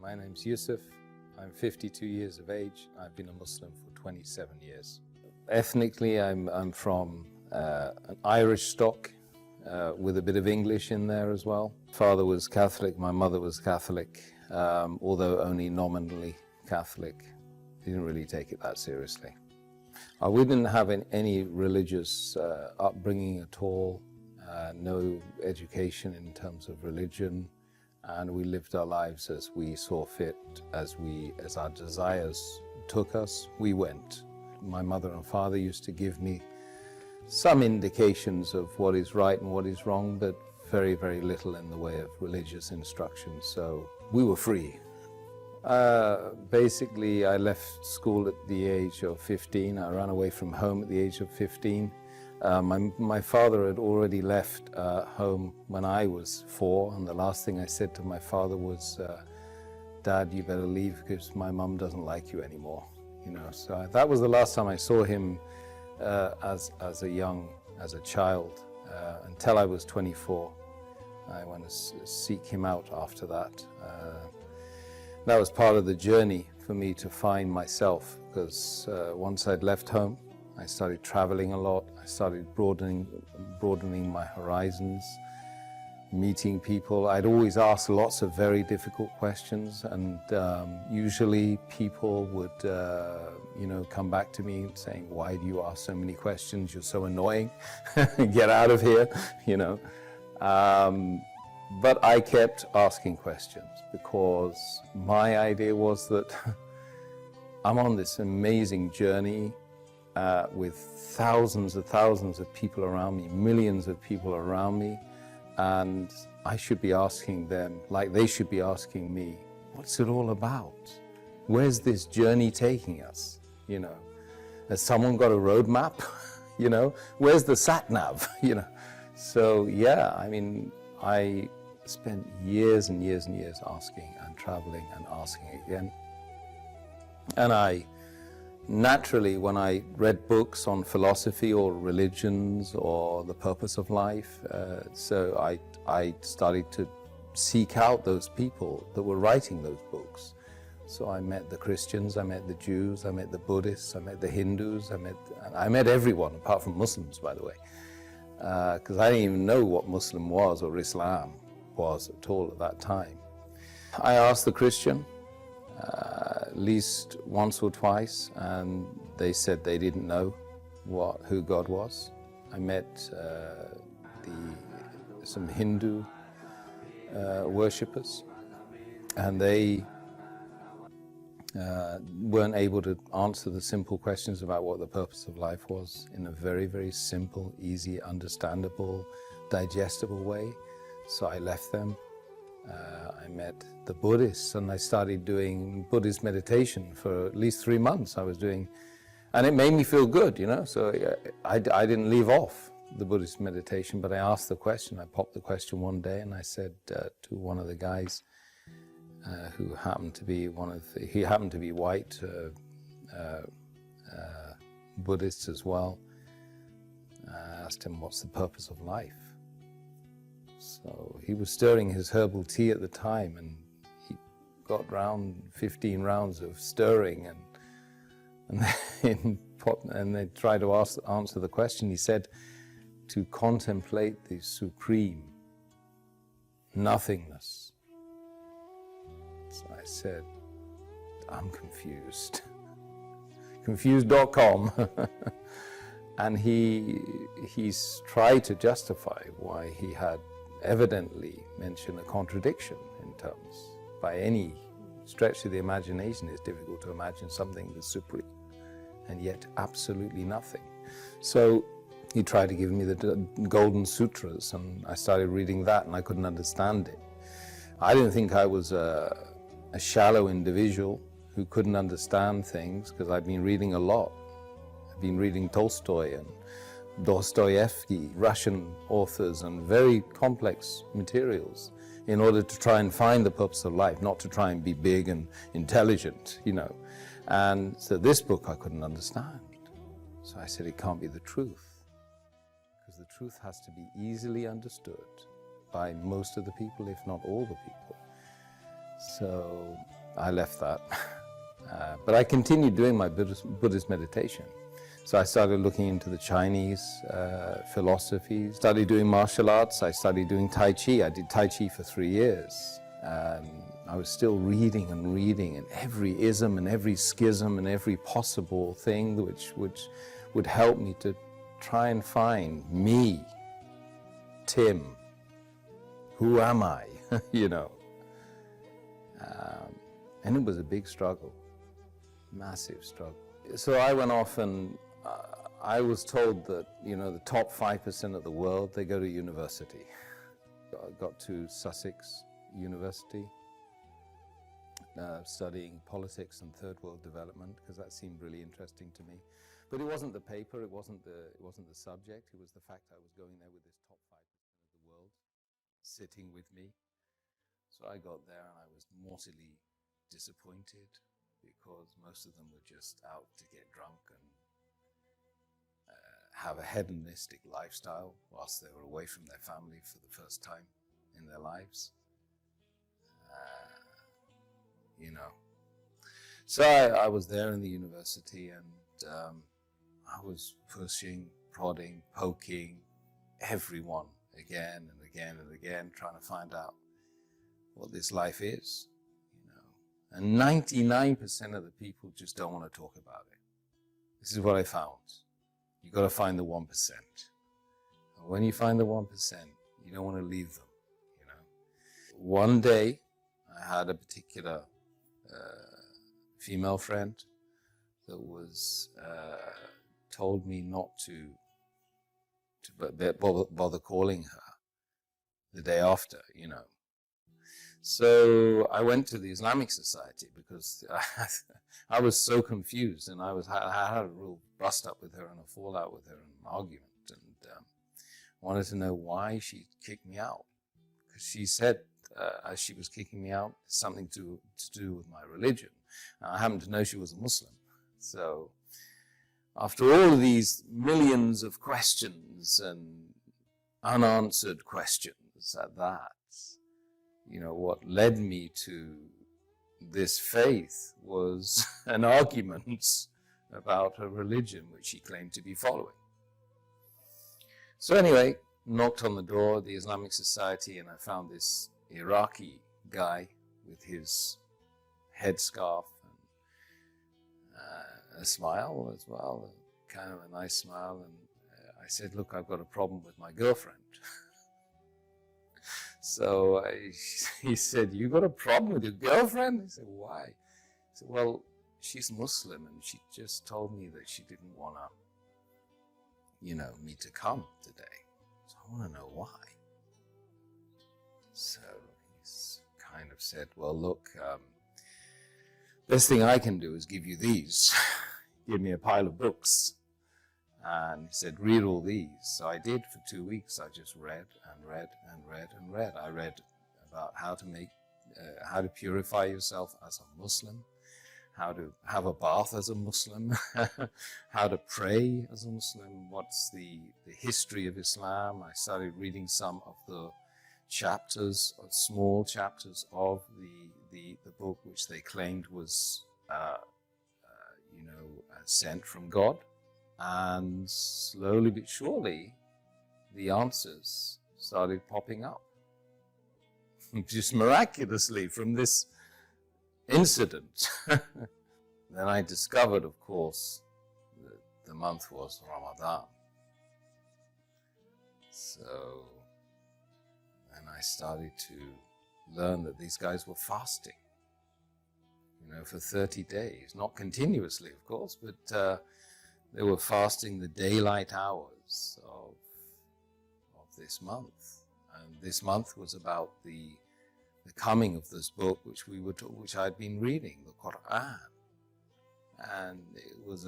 My name's Yusuf. I'm 52 years of age. I've been a Muslim for 27 years. Ethnically, I'm from an Irish stock with a bit of English in there as well. Father was Catholic, my mother was Catholic, although only nominally Catholic. Didn't really take it that seriously. We didn't have any religious upbringing at all, no education in terms of religion, and we lived our lives as we saw fit, as our desires took us, we went. My mother and father used to give me some indications of what is right and what is wrong, but very, very little in the way of religious instruction, so we were free. Basically, I left school at the age of 15. I ran away from home at the age of 15. My father had already left home when I was 4, and the last thing I said to my father was, "Dad, you better leave because my mum doesn't like you anymore." You know, so that was the last time I saw him as a child, until I was 24. I went to seek him out after that. That was part of the journey for me to find myself, because once I'd left home, I started traveling a lot. I started broadening my horizons, meeting people. I'd always ask lots of very difficult questions, and usually people would, come back to me saying, "Why do you ask so many questions? You're so annoying. Get out of here," you know. But I kept asking questions because my idea was that I'm on this amazing journey with thousands of people around me, millions of people around me, and I should be asking them, like they should be asking me, what's it all about? Where's this journey taking us? You know, has someone got a roadmap? You know, where's the sat nav? You know, so yeah, I mean, I spent years and years and years asking and traveling and asking again. And I naturally, when I read books on philosophy or religions or the purpose of life, so I started to seek out those people that were writing those books. So I met the Christians, I met the Jews, I met the Buddhists, I met the Hindus, I met everyone apart from Muslims, by the way, because I didn't even know what Muslim was or Islam was at all at that time. I asked the Christian at least once or twice, and they said they didn't know who God was. I met some Hindu worshippers, and they weren't able to answer the simple questions about what the purpose of life was in a very, very simple, easy, understandable, digestible way. So I left them. I met the Buddhists, and I started doing Buddhist meditation for at least 3 months. I was doing, and it made me feel good, you know. So I didn't leave off the Buddhist meditation, but I asked the question. I popped the question one day, and I said to one of the guys who happened to be he happened to be white, Buddhist as well. I asked him, "What's the purpose of life?" So he was stirring his herbal tea at the time, and he got round 15 rounds of stirring, and they tried to answer the question. He said, "To contemplate the supreme nothingness." So I said, "I'm confused." Confused.com. And he's tried to justify why he had evidently mentioned a contradiction in terms. By any stretch of the imagination, it's difficult to imagine something that's supreme and yet absolutely nothing. So he tried to give me the Golden Sutras, and I started reading that, and I couldn't understand it. I didn't think I was a shallow individual who couldn't understand things, because I've been reading a lot. I've been reading Tolstoy and Dostoevsky, Russian authors, and very complex materials in order to try and find the purpose of life, not to try and be big and intelligent, you know. And so this book I couldn't understand. So I said, it can't be the truth, because the truth has to be easily understood by most of the people, if not all the people. So I left that. But I continued doing my Buddhist meditation. So I started looking into the Chinese philosophy, started doing martial arts, I started doing Tai Chi. I did Tai Chi for 3 years. I was still reading and every ism and every schism and every possible thing which would help me to try and find me, Tim. Who am I? You know. And it was a big struggle, massive struggle. So I went off and I was told that, you know, the top 5% of the world, they go to university. I got to Sussex University, studying politics and third world development, because that seemed really interesting to me. But it wasn't the paper, it wasn't the subject, it was the fact I was going there with this top 5% of the world sitting with me. So I got there and I was mortally disappointed, because most of them were just out to get drunk and have a hedonistic lifestyle whilst they were away from their family for the first time in their lives. You know. So I was there in the university, and I was pushing, prodding, poking everyone again and again and again, trying to find out what this life is, you know. And 99% of the people just don't want to talk about it. This is what I found. You got to find the 1%. And when you find the 1%, you don't want to leave them, you know. One day, I had a particular female friend that was told me not to bother calling her the day after, you know. So I went to the Islamic Society because I was so confused, and I had a real bust up with her and a fallout with her and an argument, and wanted to know why she kicked me out. Because she said, as she was kicking me out, something to do with my religion. And I happened to know she was a Muslim. So after all of these millions of questions and unanswered questions at that, you know, what led me to this faith was an argument about her religion, which she claimed to be following. So anyway, knocked on the door of the Islamic Society, and I found this Iraqi guy with his headscarf and a smile as well, kind of a nice smile. And I said, look, I've got a problem with my girlfriend. So he said, you got a problem with your girlfriend? I said, why? He said, well, she's Muslim, and she just told me that she didn't want to, you know, me to come today. So I want to know why. So he's kind of said, well, look, best thing I can do is give you these. Give me a pile of books. And he said, read all these. So I did for 2 weeks. I just read and read and read and read. I read about how to purify yourself as a Muslim, how to have a bath as a Muslim, how to pray as a Muslim, what's the history of Islam. I started reading some of the chapters, small chapters of the book, which they claimed was, you know, sent from God. And slowly but surely, the answers started popping up. Just miraculously from this incident. Then I discovered, of course, that the month was Ramadan. So, and I started to learn that these guys were fasting, you know, for 30 days. Not continuously, of course, but they were fasting the daylight hours of this month. And this month was about the coming of this book, which I'd been reading, the Quran. And it was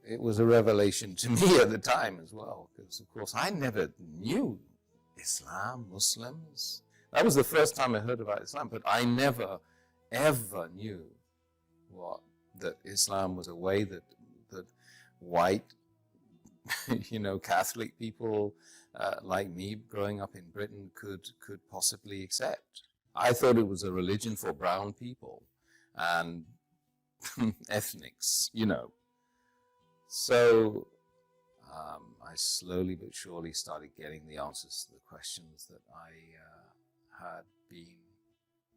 it was a revelation to me at the time as well, because of course I never knew Islam, Muslims. That was the first time I heard about Islam, but I never ever knew that Islam was a way that white, you know, Catholic people like me, growing up in Britain, could possibly accept. I thought it was a religion for brown people and ethnics, you know. So I slowly but surely started getting the answers to the questions that I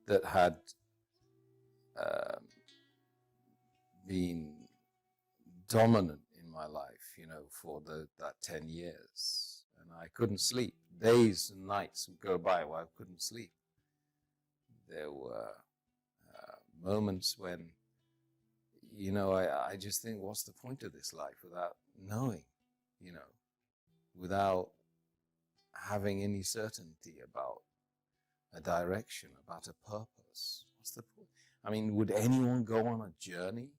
had been dominant in my life, you know, for that 10 years. And I couldn't sleep. Days and nights would go by where I couldn't sleep. There were moments when, you know, I just think, what's the point of this life without knowing, you know, without having any certainty about a direction, about a purpose? What's the point? I mean, would anyone go on a journey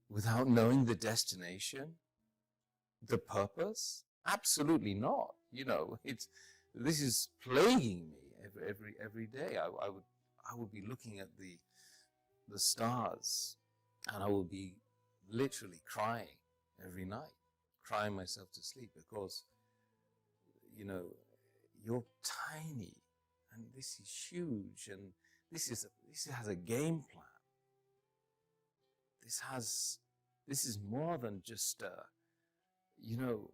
without knowing the destination, the purpose? Absolutely not. You know, this is plaguing me every day. I would be looking at the stars, and I would be literally crying every night, crying myself to sleep, because, you know, you're tiny and this is huge, and this has a game plan. This is more than just you know,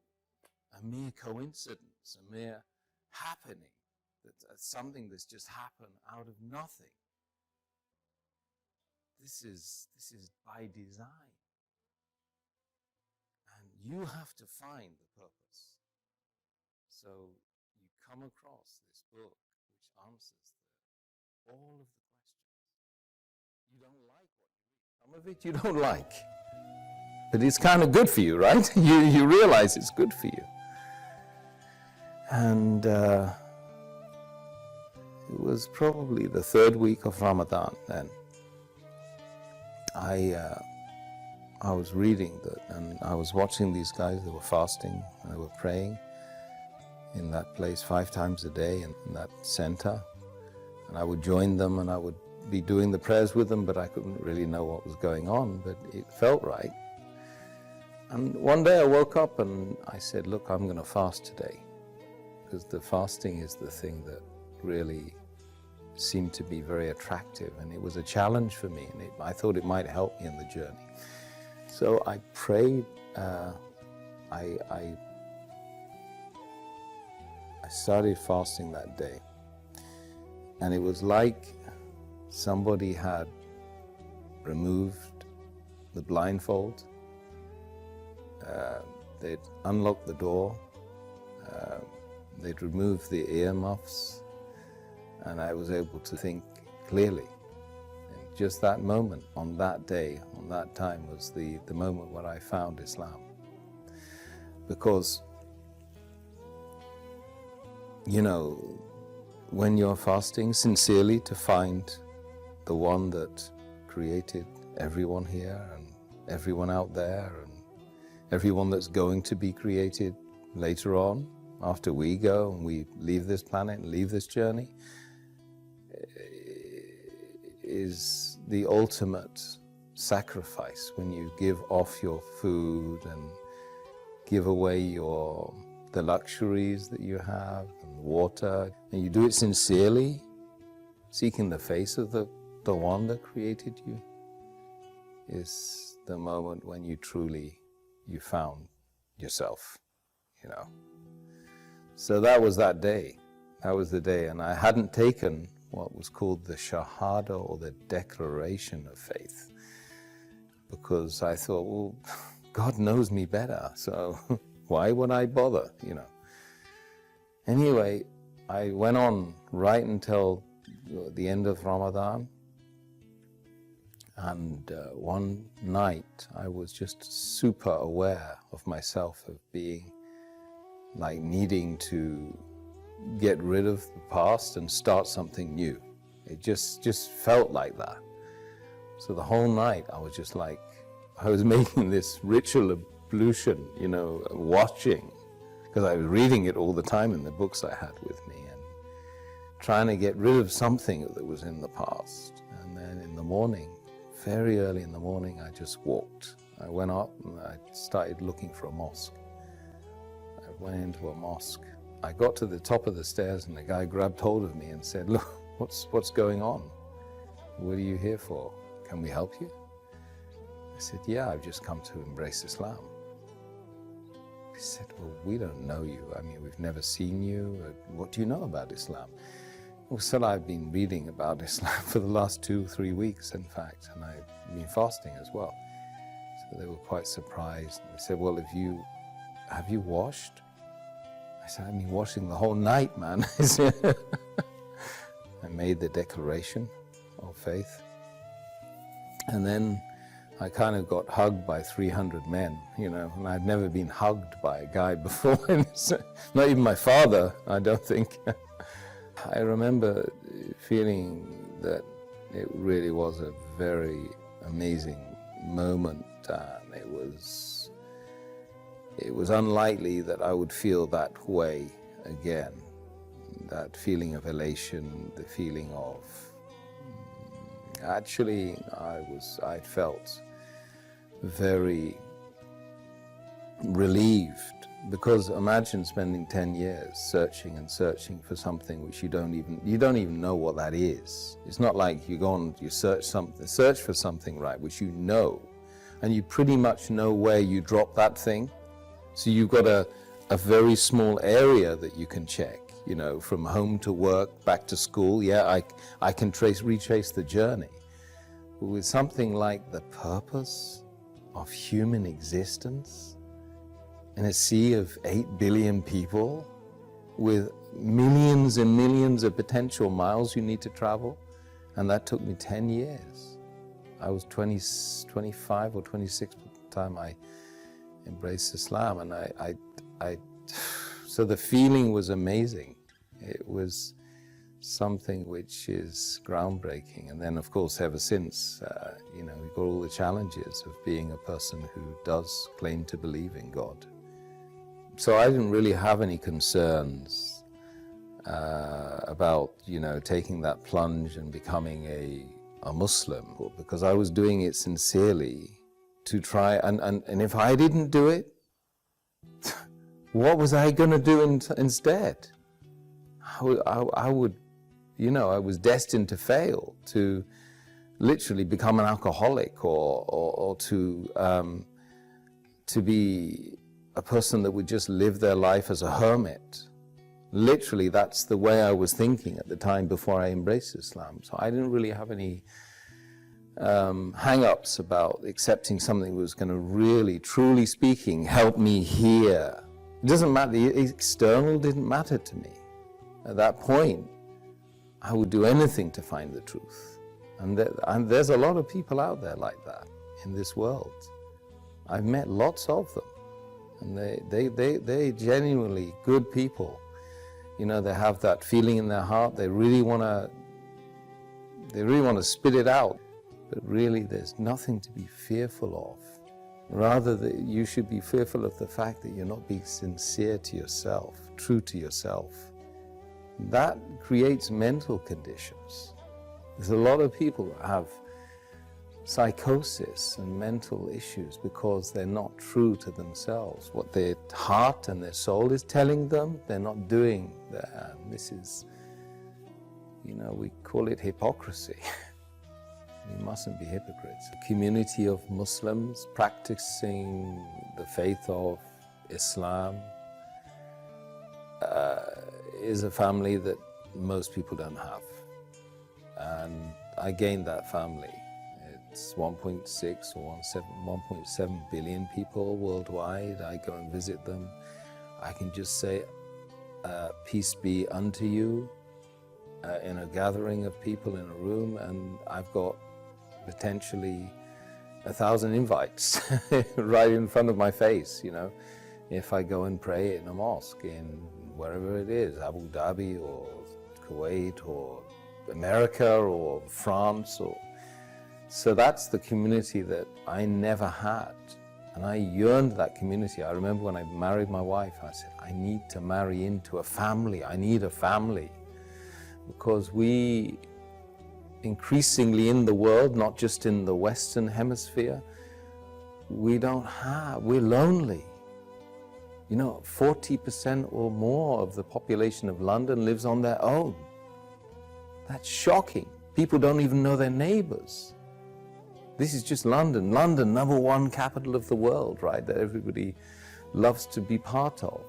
a mere coincidence, a mere happening, that's something that's just happened out of nothing. This is by design. And you have to find the purpose. So you come across this book which answers all of the questions. You don't like what you read. Some of it you don't like. But it's kind of good for you, right? You realize it's good for you. And it was probably the third week of Ramadan then. I was reading that, and I was watching these guys that were fasting, and they were praying in that place 5 times a day in that center. And I would join them, and I would be doing the prayers with them, but I couldn't really know what was going on, but it felt right. And one day I woke up and I said, look, I'm going to fast today, because the fasting is the thing that really seemed to be very attractive, and it was a challenge for me, and I thought it might help me in the journey. So I prayed. I started fasting that day, and it was like somebody had removed the blindfold. They'd unlocked the door. They'd removed the earmuffs, and I was able to think clearly. And just that moment, on that day, on that time, was the moment when I found Islam. Because, you know, when you're fasting sincerely to find the one that created everyone here and everyone out there and everyone that's going to be created later on, after we go and we leave this planet and leave this journey, is the ultimate sacrifice, when you give off your food and give away the luxuries that you have and water, and you do it sincerely, seeking the face of the one that created you, is the moment when you found yourself, you know. So that was that day. That was the day, and I hadn't taken what was called the Shahada, or the declaration of faith, because I thought, well, God knows me better, so why would I bother, you know? Anyway, I went on right until the end of Ramadan, and one night I was just super aware of myself, of being like needing to get rid of the past and start something new. It just felt like that. So the whole night I was just like, I was making this ritual ablution, you know, watching, because I was reading it all the time in the books I had with me, and trying to get rid of something that was in the past. And then in the morning, very early in the morning, I just walked. I went up and I started looking for a mosque. I went into a mosque, I got to the top of the stairs and the guy grabbed hold of me and said, look, what's going on? What are you here for? Can we help you? I said, yeah, I've just come to embrace Islam. He said, well, we don't know you. I mean, we've never seen you. What do you know about Islam? Well, so I've been reading about Islam for the last 2-3 weeks, in fact, and I've been fasting as well. So they were quite surprised. They said, well, have you washed? I said, I've been washing the whole night, man. I made the declaration of faith. And then I kind of got hugged by 300 men, you know, and I'd never been hugged by a guy before. Not even my father, I don't think. I remember feeling that it really was a very amazing moment, and it was unlikely that I would feel that way again. That feeling of elation, the feeling of, actually I felt very relieved, because imagine spending 10 years searching and searching for something which you don't even know what that is. It's not like you go on, you search for something, right, which you know, and you pretty much know where you drop that thing. So you've got a very small area that you can check, you know, from home to work, back to school. Yeah, I can retrace the journey. But with something like the purpose of human existence in a sea of 8 billion people with millions and millions of potential miles you need to travel, and that took me 10 years. I was 25 or 26 by the time I embraced Islam, and so the feeling was amazing. It was something which is groundbreaking. And then, of course, ever since, you know, we've got all the challenges of being a person who does claim to believe in God. So I didn't really have any concerns about, you know, taking that plunge and becoming a Muslim, because I was doing it sincerely to try, and if I didn't do it, what was I going to do instead? I would, you know, I was destined to fail, to literally become an alcoholic, or to be a person that would just live their life as a hermit. Literally, that's the way I was thinking at the time before I embraced Islam. So I didn't really have any hang-ups about accepting something that was going to really, truly speaking, help me here. It doesn't matter, the external didn't matter to me. At that point, I would do anything to find the truth. And there's a lot of people out there like that in this world. I've met lots of them, and they genuinely good people. You know, they have that feeling in their heart. They really want to spit it out. But really, there's nothing to be fearful of. Rather, that you should be fearful of the fact that you're not being sincere to yourself, true to yourself. That creates mental conditions. There's a lot of people that have psychosis and mental issues because they're not true to themselves. What their heart and their soul is telling them, they're not doing that. And this is, you know, we call it hypocrisy. We mustn't be hypocrites. A community of Muslims practicing the faith of Islam is a family that most people don't have. And I gained that family. It's 1.6 or 1.7 billion people worldwide. I go and visit them. I can just say, peace be unto you, in a gathering of people in a room, and I've got potentially 1,000 invites right in front of my face, you know. If I go and pray in a mosque in wherever it is, Abu Dhabi or Kuwait or America or France, so that's the community that I never had, and I yearned that community. I remember when I married my wife, I said, I need to marry into a family. I need a family, because we increasingly in the world, not just in the Western Hemisphere, we're lonely. You know, 40% or more of the population of London lives on their own. That's shocking. People don't even know their neighbors. This is just London. London, number one capital of the world, right? That everybody loves to be part of.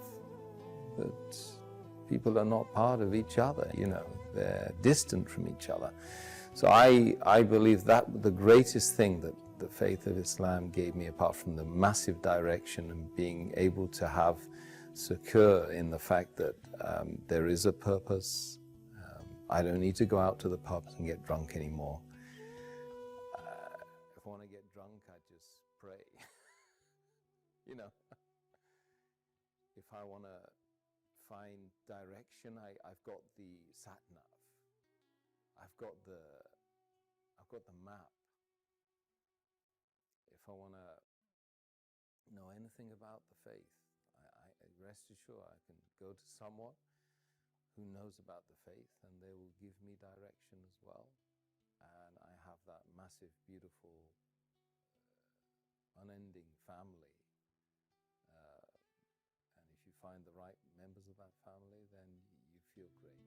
But people are not part of each other, you know. They're distant from each other. So I believe that the greatest thing that the faith of Islam gave me, apart from the massive direction and being able to have secure in the fact that there is a purpose. I don't need to go out to the pubs and get drunk anymore. If I want to get drunk, I just pray. You know, if I want to find direction, I've got the sat-nav. I've got the map. If I want to know anything about the faith, I rest assured I can go to someone who knows about the faith, and they will give me direction as well. And I have that massive, beautiful, unending family. And if you find the right members of that family, then you feel great.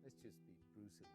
Let's just be brutally